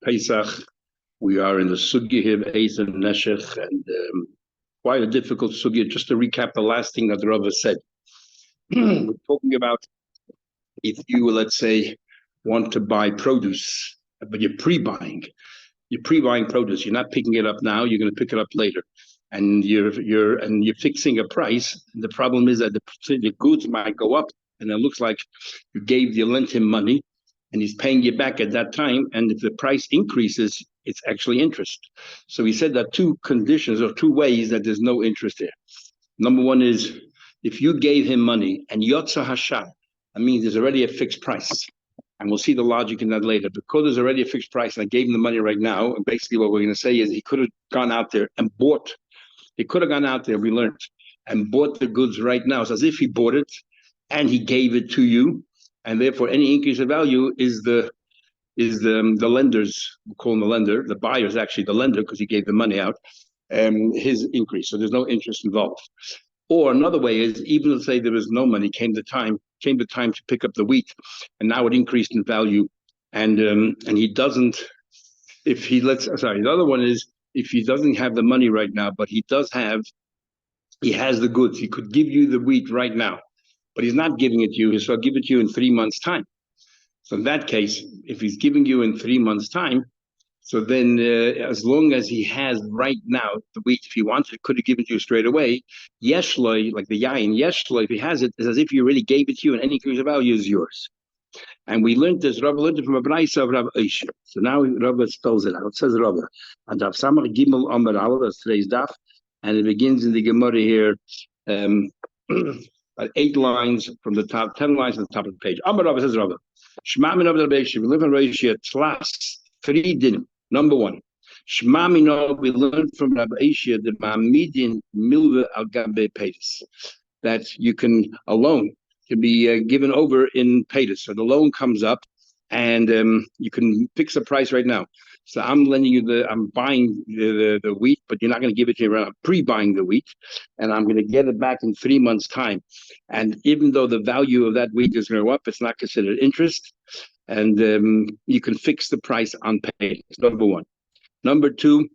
Pesach. We are in the Sugya here, Beis and Neshech, and quite a difficult Sugya. Just to recap the last thing that the Rava said. We're talking about if you, let's say, want to buy produce, but you're pre-buying. You're pre-buying produce. You're not picking it up now. You're going to pick it up later, and you're fixing a price. And the problem is that the goods might go up, and it looks like you lent him money, and he's paying you back at that time. And if the price increases, it's actually interest. So he said that two conditions or two ways that there's no interest there. Number one is if you gave him money and Yotza Hashar, I mean there's already a fixed price. And we'll see the logic in that later. Because there's already a fixed price and I gave him the money right now, and basically what we're going to say is he could have gone out there and bought. He could have gone out there, we learned, and bought the goods right now. It's as if he bought it and he gave it to you. And therefore any increase of value is the lender's, we'll call him the lender, the buyer is actually the lender because he gave the money out, his increase. So there's no interest involved. Or another way is, even let's say there was no money, came the time to pick up the wheat, and now it increased in value, and he doesn't. The other one is if he doesn't have the money right now, but he has the goods. He could give you the wheat right now, but he's not giving it to you. He'll give it to you in 3 months' time. So in that case, if he's giving you in 3 months' time, so then as long as he has right now the wheat, if he wanted, could have given it to you straight away. Yeshloi, like the yain, yeshloi, if he has it, it's as if he already gave it to you, and any increase of value is yours. And we learned this. Rabbi learned it from a brayso of Rabbi Oisha. So now Rabbi spells it out. It says Rabbi, and Daf Samach Gimel Amar Aleph, that's today's daf, and it begins in the Gemara here. 8 lines from the top, 10 lines from the top of the page. Amar Rabbi says Rabbi, Shema min Rabbi Beisha. We live in Reishi tlas 3 dinim. Number 1, Shema mino, we learned from Rabbi Aishia that Ma'amidin milva al gabe paytas, that a loan can be given over in paytas. So the loan comes up, and you can fix a price right now. So I'm buying the wheat, but you're not going to give it to me. I'm pre-buying the wheat, and I'm going to get it back in 3 months' time. And even though the value of that wheat is going to go up, it's not considered interest. And you can fix the price on pay. Number 1. Number 2,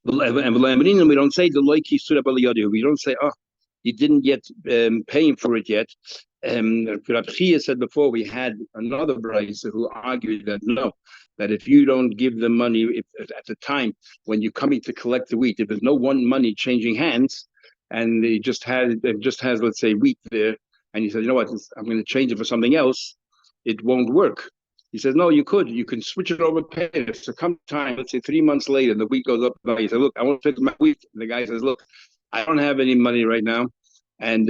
we don't say the loiki surabaliyodu. We don't say, oh, you didn't get paying for it yet. Rabbi Chia said before, we had another brayso who argued that no, that if you don't give the money at the time when you're coming to collect the wheat, if there's no one money changing hands, and it just has let's say wheat there, and he said, you know what, I'm going to change it for something else, it won't work. He says, no, you can switch it over pay it. So come time, let's say 3 months later, the wheat goes up. He said, look, I want to fix my wheat. And the guy says, look, I don't have any money right now. And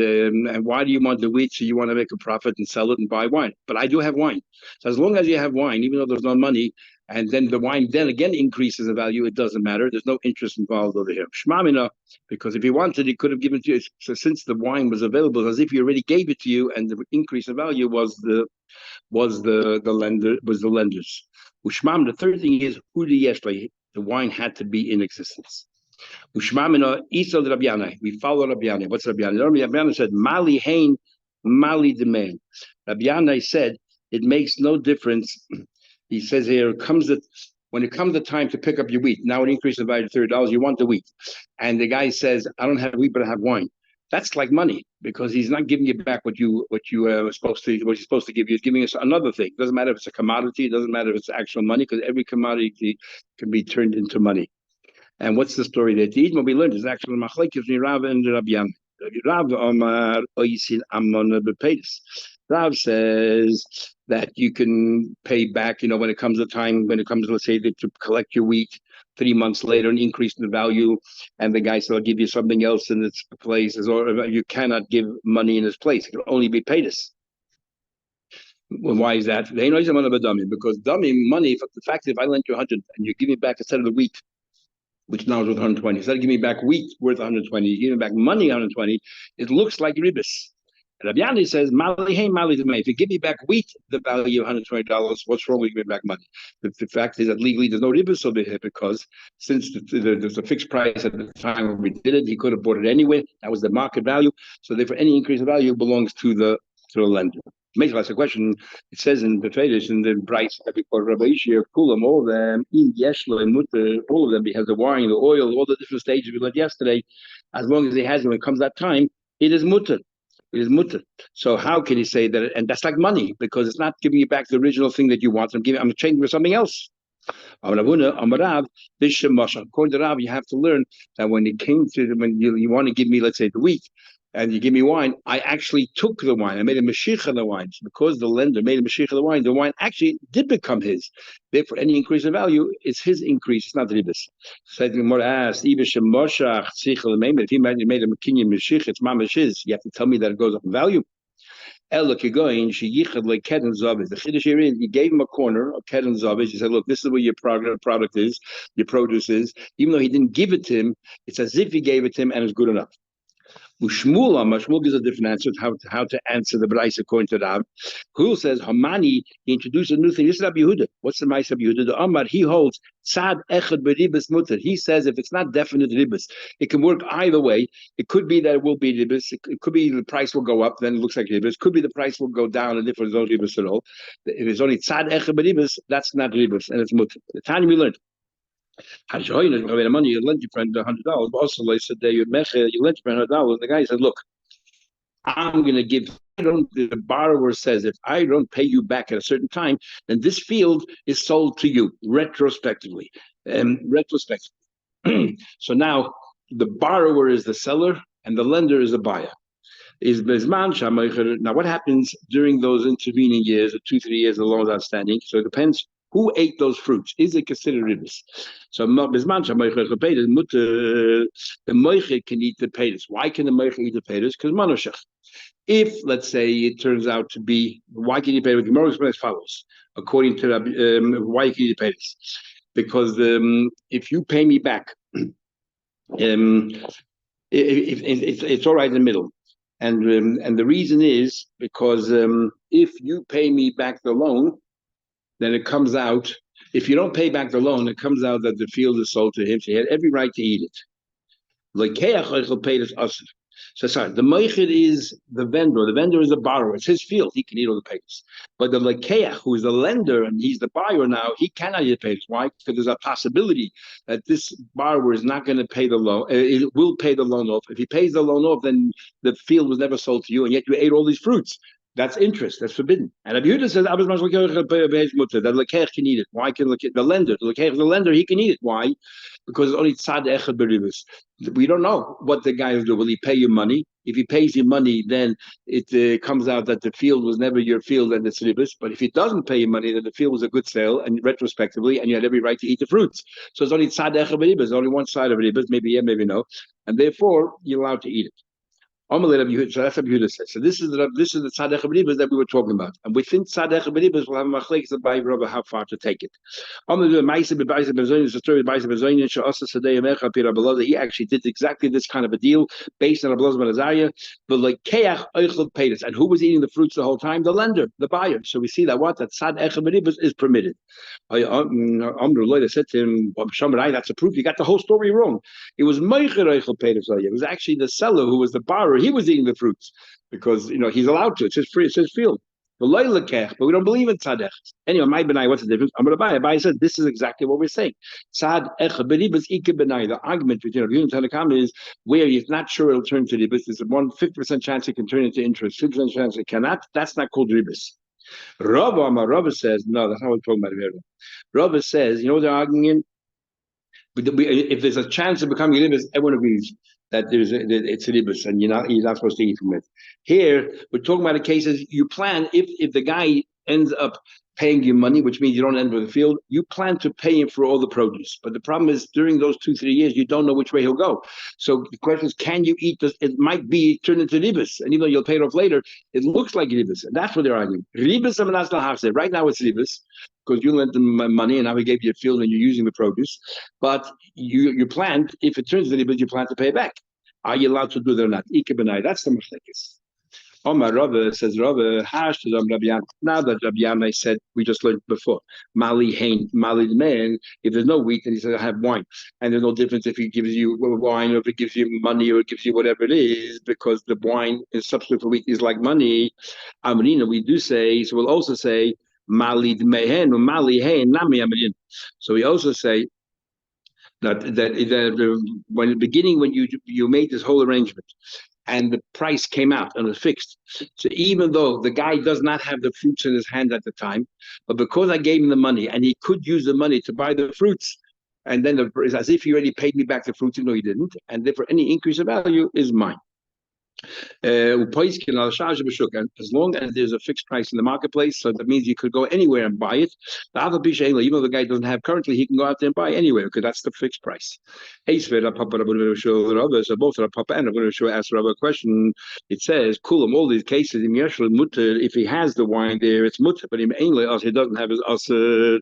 why do you want the wheat? So you want to make a profit and sell it and buy wine. But I do have wine. So as long as you have wine, even though there's no money, and then the wine then again increases in value, it doesn't matter. There's no interest involved over here. Shmamina, because if he wanted, he could have given it to you. So since the wine was available, as if he already gave it to you, and the increase in value was the lenders. Ushmam, the third thing is hudi yeshlei, the wine had to be in existence. Ushmamina isal Rabbiana. We follow Rabbiana. What's Rabbiana? Rabbiana said, Mali hain, Mali demand. Rabbiana said it makes no difference. He says here, when it comes the time to pick up your wheat, now it increases the value to $30, you want the wheat. And the guy says, I don't have wheat, but I have wine. That's like money, because he's not giving you back what he's supposed to give you. He's giving us another thing. It doesn't matter if it's a commodity. It doesn't matter if it's actual money, because every commodity can be turned into money. And what's the story there? What we learned is actually machlekes Rav and Rabbiyan. Rav Amar Oisin Amon Bepedis. Rav says that you can pay back, when it comes to, let's say, to collect your wheat 3 months later, an increase in the value, and the guy said, I'll give you something else in its place, or you cannot give money in its place. It can only be paytas. Well, why is that? Because dummy money, the fact that if I lent you 100 and you give me back instead of the wheat, which now is worth 120, instead of giving me back wheat worth 120, you give me back money 120, it looks like ribis. Rabbi Yani says, Mali, hey, Mali, if you give me back wheat, the value of $120, what's wrong with giving me back money? The fact is that legally there's no ribis over here, because since there's a fixed price at the time when we did it, he could have bought it anyway. That was the market value. So therefore, any increase in value belongs to the lender. Makes a question. It says in the Fedish in the Bryce before Rabbi Ishia, Kulam, all of them in Yeshla and Mutter, all of them, he has the wine, the oil, all the different stages we learned yesterday. As long as he has it, when it comes that time, it is Mutter. It is Mutter. So how can he say that? And that's like money, because it's not giving you back the original thing that you want. I'm changing for something else. According to Rav, you have to learn that when you want to give me, let's say, the wheat, and you give me wine, I actually took the wine. I made a mashich of the wine. So because the lender made a mashich of the wine actually did become his. Therefore, any increase in value is his increase. It's not the ribis. So the Gemara asked, if he made a kinyan mashich, it's mamash his. You have to tell me that it goes up in value. The chiddush here is, you gave him a corner of keren zavish. You said, look, this is what your product is, your produce is. Even though he didn't give it to him, it's as if he gave it to him and it's good enough. Shmuel gives a different answer to how to answer the Brais according to Rav. Hul says, Hamani, he introduced a new thing. This is Rabbi Yehuda. What's the Ma'aseh Rabbi Yehuda? The Amar, he holds Tzad Echad Beribas Mutter. He says if it's not definite ribas, it can work either way. It could be that it will be ribas. It could be the price will go up, then it looks like ribas. It could be the price will go down, and if there's no ribas at all. If it's only Tzad Echad Beribas, that's not ribas, and it's Mutter. The time we learned. Money, you lent your friend $100, but also they said you lent your friend $100. The guy said, look, I'm going to give, the borrower says, if I don't pay you back at a certain time, then this field is sold to you retrospectively. So now the borrower is the seller and the lender is the buyer. Now, what happens during those intervening years, the 2-3 years the loan is outstanding? So it depends who ate those fruits. Is it considered ribis? So the moiche can eat the paytas. Why can the moiche eat the paytas? Because manoshach. If, let's say, it turns out to be, why can you pay? The Gemara explains as follows, according to why can you pay this? Because if you pay me back, if it's all right in the middle. And the reason is because if you pay me back the loan, then it comes out, if you don't pay back the loan, it comes out that the field is sold to him, so he had every right to eat it. So sorry, the meichid is the vendor is the borrower, it's his field, he can eat all the papers. But the lekeach, who is the lender and he's the buyer now, he cannot eat the papers. Why? Because there's a possibility that this borrower is not going to pay the loan, it will pay the loan off. If he pays the loan off, then the field was never sold to you, and yet you ate all these fruits. That's interest. That's forbidden. And Rabbi Yehuda says, that lekeach can eat it. Why can the lender, he can eat it. Why? Because it's only tzad echad beribus. We don't know what the guy will do. Will he pay you money? If he pays you money, then it comes out that the field was never your field and it's ribus. But if he doesn't pay you money, then the field was a good sale, and retrospectively, and you had every right to eat the fruits. So it's only tzad echad beribus, only one side of ribus, maybe yeah, maybe no, and therefore you're allowed to eat it. So that's what Yehuda says. So this is the tzadech b'ribas that we were talking about, and within tzadech b'ribas we'll have a machlekes about how far to take it. He actually did exactly this kind of a deal based on Abelaz ben Azariah. And who was eating the fruits the whole time? The lender, the buyer. So we see that tzadech b'ribas is permitted. Said to him, that's a proof. You got the whole story wrong. It was it was actually the seller who was the borrower. He was eating the fruits because he's allowed to. It's his free, it's his field. But we don't believe in tzadech. Anyway, my benai, what's the difference? I'm going to buy it. Abai said this is exactly what we're saying. The argument between Rabbi Yehuda and Tanakama is where you're not sure it'll turn to ribis. There's a 50% chance it can turn into interest, 50% chance it cannot. That's not called ribis. Rava says no. That's not what we're talking about here. Rava says, you know what they're arguing in? If there's a chance of becoming ribis, everyone agrees that it's ribis and you're not supposed to eat from it. Here we're talking about the cases you plan if the guy ends up paying you money, which means you don't end with the field, you plan to pay him for all the produce. But the problem is during those 2-3 years you don't know which way he'll go. So the question is, can you eat this? It might be turned into ribis, and even though you'll pay it off later, it looks like ribis, and that's what they're arguing. Ribis right now it's ribis because you lent them money and now we gave you a field and you're using the produce. But you planned, if it turns into ribis, you plan to pay it back. Are you allowed to do that or not? That's the mistakes. Omar Rabba says Rabba Hash to Rabbi Yana. Now that Rabbi Yana said we just learned before. Mali Hain, Mali the man, if there's no wheat, then he says I have wine. And there's no difference if he gives you wine or if it gives you money or it gives you whatever it is, because the wine is substitute for wheat is like money. Amrina, we do say, so we'll also say Mali Mehen or Mali Hain, Nami Amrin. So we also say that when the beginning when you made this whole arrangement and the price came out and was fixed. So even though the guy does not have the fruits in his hand at the time, but because I gave him the money and he could use the money to buy the fruits, and then it's as if he already paid me back the fruits, even though he didn't, and therefore any increase of value is mine. And as long as there's a fixed price in the marketplace, so that means you could go anywhere and buy it. Even though the guy doesn't have currently, he can go out there and buy anywhere because that's the fixed price. So both Rav Papa and Rav Shua asked Rav a question. It says, "Kulam, all these cases in Yeshua mutter. If he has the wine there, it's mutter. But in Ainley, he doesn't have his aser.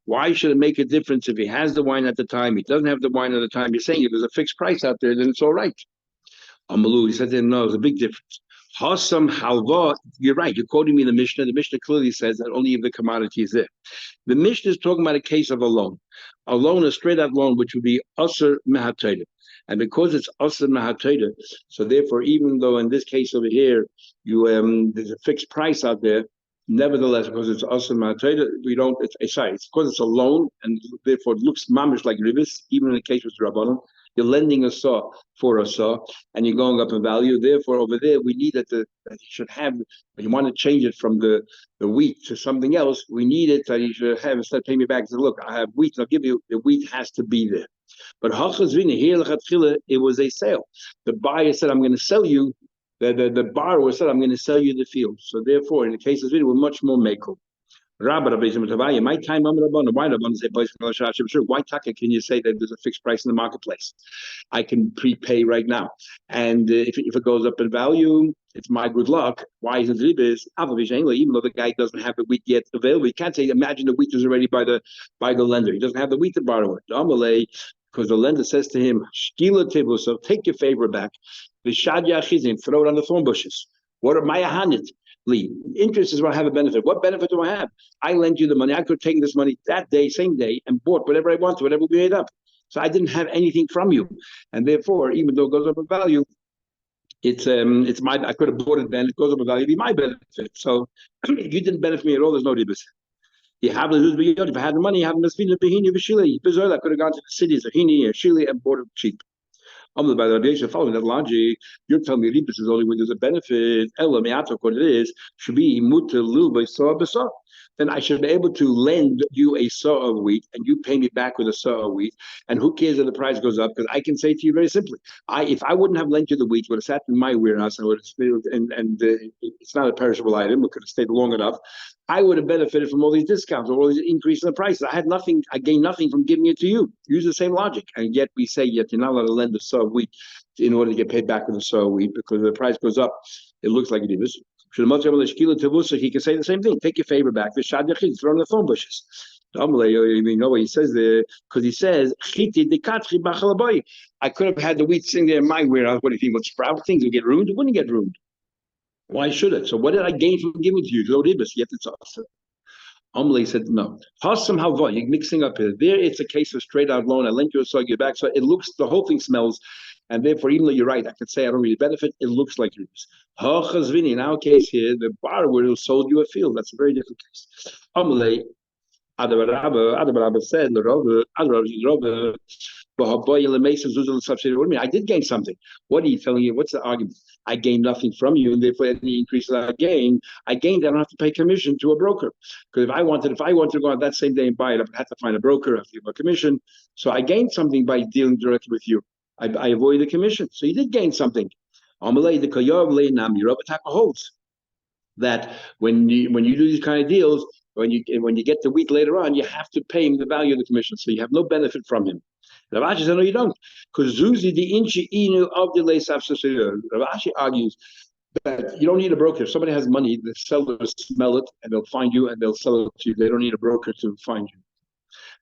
Why should it make a difference if he has the wine at the time? He doesn't have the wine at the time. You're saying if there's a fixed price out there, then it's all right." Amalu, he said, no, there's a big difference. Hasam halva, you're right, you're quoting me the Mishnah. The Mishnah clearly says that only if the commodity is there. The Mishnah is talking about a case of a loan. A loan, a straight out loan, which would be Asr Mehatayda. And because it's Asr Mehatayda, so therefore, even though in this case over here, there's a fixed price out there, nevertheless, because it's Asr Mehatayda, it's because it's a loan, and therefore it looks mamish like ribis, even in the case with Rabbanon. You're lending a saw for a saw, and you're going up in value. Therefore, over there, we need that you should have. When you want to change it from the wheat to something else, we need it that you should have instead of paying me back. Say, look, I have wheat. I'll give you the wheat has to be there. But here, it was a sale. The buyer said, "I'm going to sell you." The borrower said, "I'm going to sell you the field." So therefore, in the case of Zvina, we're much more makel. My time, why Taka can you say that there's a fixed price in the marketplace? I can prepay right now. And if it goes up in value, it's my good luck. Why isn't it this? Even though the guy doesn't have the wheat yet available, he can't say, imagine the wheat is already by the lender. He doesn't have the wheat to borrow it. Because the lender says to him, so take your favor back. Throw it on the thorn bushes. What are my hanit? Interest is what I have a benefit. What benefit do I have? I lent you the money. I could have taken this money that day, same day, and bought whatever I wanted, whatever we made up. So I didn't have anything from you, and therefore, even though it goes up in value, it's my. I could have bought it then. It goes up in value. It'd be my benefit. So you didn't benefit me at all. There's no ribus. You have if I had the money, you have I could have gone to the cities of Hini or Shili and bought it cheap. Following that logic, you're telling me ribus is only when there's a benefit. What it is should be then I should be able to lend you a saw of wheat and you pay me back with a saw of wheat. And who cares if the price goes up? Because I can say to you very simply, if I wouldn't have lent you the wheat, would have sat in my warehouse and would have stayed, and it's not a perishable item, it could have stayed long enough. I would have benefited from all these discounts or all these increases in the prices. I had nothing, I gained nothing from giving it to you. Use the same logic. And yet we say, you're not allowed to lend a saw of wheat in order to get paid back with a saw of wheat because if the price goes up, it looks like it is. He can say the same thing. Take your favor back. The shad yachid, throw in the thorn bushes. You know what he says there? Because he says, I could have had the wheat sitting there in my warehouse. What do you think? Would sprout things would get ruined? It wouldn't get ruined. Why should it? So what did I gain from giving to you? No ribus, yet it's awesome. Amalei said, no. Hasam hava, you're mixing up here. There it's a case of straight out loan. I lent you a saw, get back. So it looks, the whole thing smells. And therefore, even though you're right, I could say I don't really benefit, it looks like it is. In our case here, the borrower who sold you a field. That's a very different case. Amalei, Adabarabba said, I did gain something. What are you telling you? What's the argument? I gained nothing from you, and therefore any increase that I gained, I don't have to pay commission to a broker. Because if I wanted to go out that same day and buy it, I had to find a broker, I have to give a commission. So I gained something by dealing directly with you. I avoided the commission. So you did gain something. Amalei, the Koyov Leinam, Yerobah holds that when you do these kind of deals, when you get the wheat later on, you have to pay him the value of the commission. So you have no benefit from him. Rav Ashi said, no, you don't. Because Zuzi the Inchi Inu of the Leisaf. Rav Ashi argues that you don't need a broker. If somebody has money, the sellers smell it and they'll find you and they'll sell it to you. They don't need a broker to find you.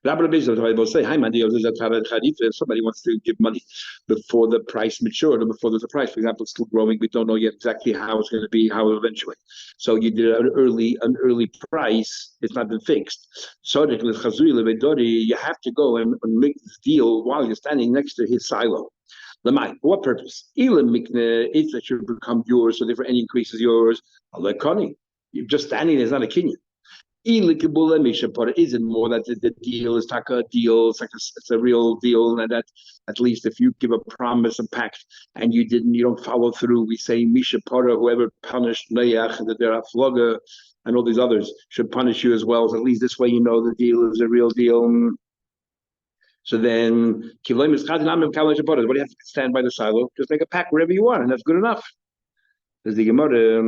Rabbi Bezos will say, "Hi, man, if somebody wants to give money before the price matured or before there's a price, for example, it's still growing, we don't know yet exactly how it's going to be, how eventually. So you did an early price, it's not been fixed. So you have to go and make this deal while you're standing next to his silo. For what purpose? If that should become yours, so therefore any increase is yours. You're just standing there, it's not a kinyan. Isn't more that the deal is like a deal, it's a real deal, and that at least if you give a promise, a pact, and you don't follow through, we say Misha Pora, whoever punished Neyach, and that there are Floga, and all these others should punish you as well. So at least this way you know the deal is a real deal. So then, what do you have to stand by the silo? Just make a pact wherever you want, and that's good enough. There's the Gemara.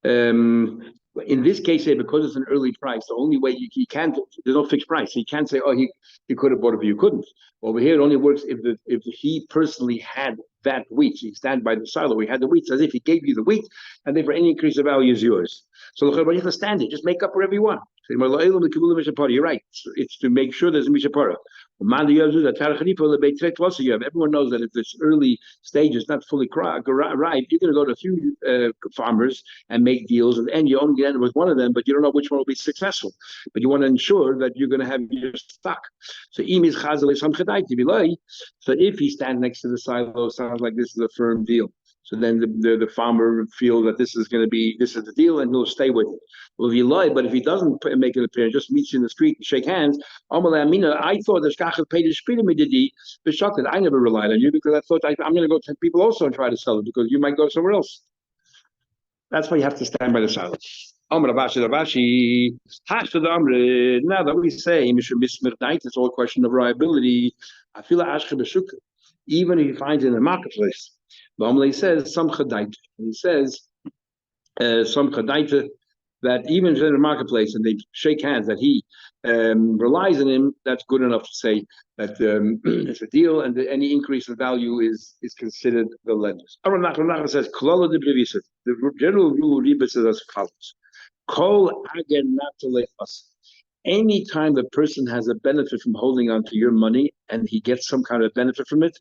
In this case, because it's an early price, the only way you can't, there's no fixed price. So you can't say, oh, he could have bought it, but you couldn't. Over here, it only works if he personally had that wheat. So you stand by the silo. We had the wheat, so as if he gave you the wheat, and therefore any increase of value is yours. So you have to stand it. Just make up wherever you want. You're right. It's to make sure there's a mishapara. Everyone knows that if this early stage is not fully ripe, you're going to go to a few farmers and make deals, and you only get with one of them, but you don't know which one will be successful. But you want to ensure that you're going to have your stock. So if he stands next to the silo, sounds like this is a firm deal. So then the farmer feels that this is the deal, and he'll stay with it. Well, if you lie, but if he doesn't make an appearance, just meets you in the street and shake hands, I thought the shkachet paid his shpita. I never relied on you because I thought I'm going to go to people also and try to sell it because you might go somewhere else. That's why you have to stand by the silence. Now that we say it's all a question of reliability. I feel even if he finds it in the marketplace. He says some chadaita. He says some chadaita that even in the marketplace and they shake hands that he relies on him. That's good enough to say that it's a deal and any increase in value is considered the lenders. Aron says the general rule of Rebbe says as follows: Kol agen us. Anytime the person has a benefit from holding on to your money and he gets some kind of benefit from it,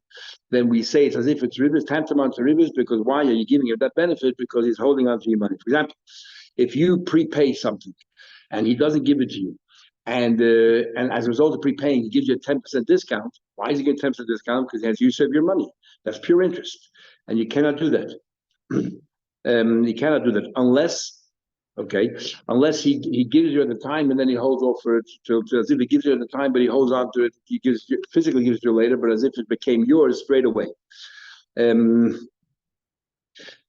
then we say it's as if it's ribis, tantamount to ribis, because why are you giving him that benefit? Because he's holding on to your money. For example, if you prepay something and he doesn't give it to you, and as a result of prepaying, he gives you a 10% discount. Why is he getting 10% discount? Because he has use of your money. That's pure interest. And you cannot do that. You cannot do that unless he gives you at the time and then he holds off for it as if he gives you at the time, but he holds on to it. He physically gives you later, but as if it became yours straight away.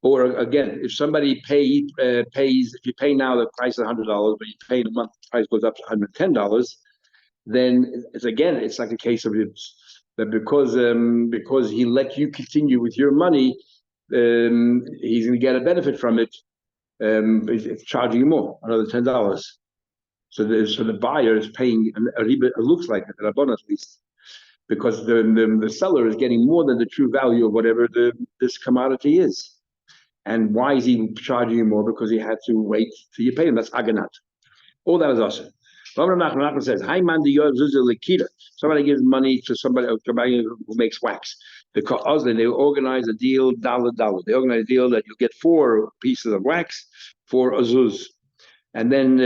Or again, if somebody pays, if you pay now the price is $100, but you pay in a month, the price goes up to $110, then it's like a case of his, that because he let you continue with your money, he's going to get a benefit from it. It's charging you more, another $10. So the buyer is paying a riba. It looks like it, a bonus at least, because the seller is getting more than the true value of whatever this commodity is. And why is he charging you more? Because he had to wait till you pay him. That's aganat. All that is awesome. Nachman says, somebody gives money to somebody who makes wax. Because they organize a deal, dollar. They organize a deal that you get 4 pieces of wax for a zuz. And then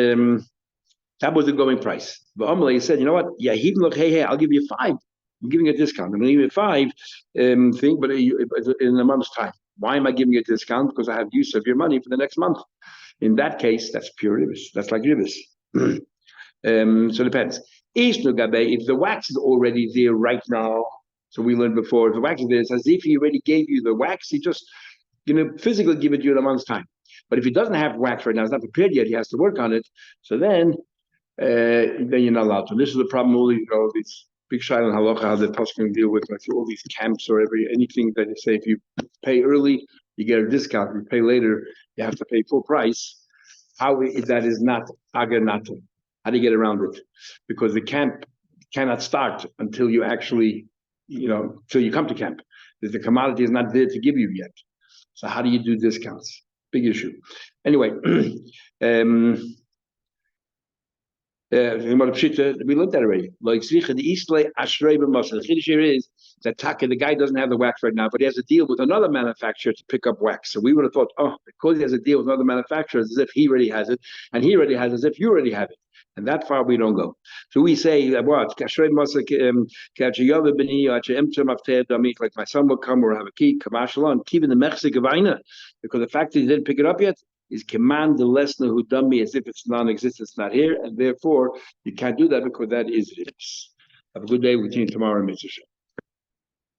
that was the going price. But Amalei said, you know what? Yeah, hey, I'll give you 5. I'm giving you a discount. I'm going to give you 5 but in a month's time. Why am I giving you a discount? Because I have use of your money for the next month. In that case, that's pure ribis. That's like ribis. So it depends. If the wax is already there right now, so we learned before, if the wax is there, it's as if he already gave you the wax, he just physically give it to you in a month's time. But if he doesn't have wax right now, it's not prepared yet, he has to work on it. So then you're not allowed to. This is the problem. All these big shayla and halacha, how the poskim deal with all these camps or anything that they say if you pay early, you get a discount. If you pay later, you have to pay full price. That is not aganatum. How do you get around it? Because the camp cannot start until you actually, till you come to camp. The commodity is not there to give you yet. So how do you do discounts? Big issue. Anyway, We looked at it already. Like the Eastlay Ashrei B'Masel. The Chiddush here is that Taka, the guy doesn't have the wax right now, but he has a deal with another manufacturer to pick up wax. So we would have thought, oh, because he has a deal with another manufacturer, as if he already has it, and he already has it, as if you already have it. And that far we don't go. So we say, what? Like my son will come or have a key, Kamashalon, keeping the Mexican Vina, because the fact that he didn't pick it up yet is command the lesson who done me as if it's non-existent, it's not here, and therefore you can't do that because that is it. Have a good day. We'll see you tomorrow, Mr.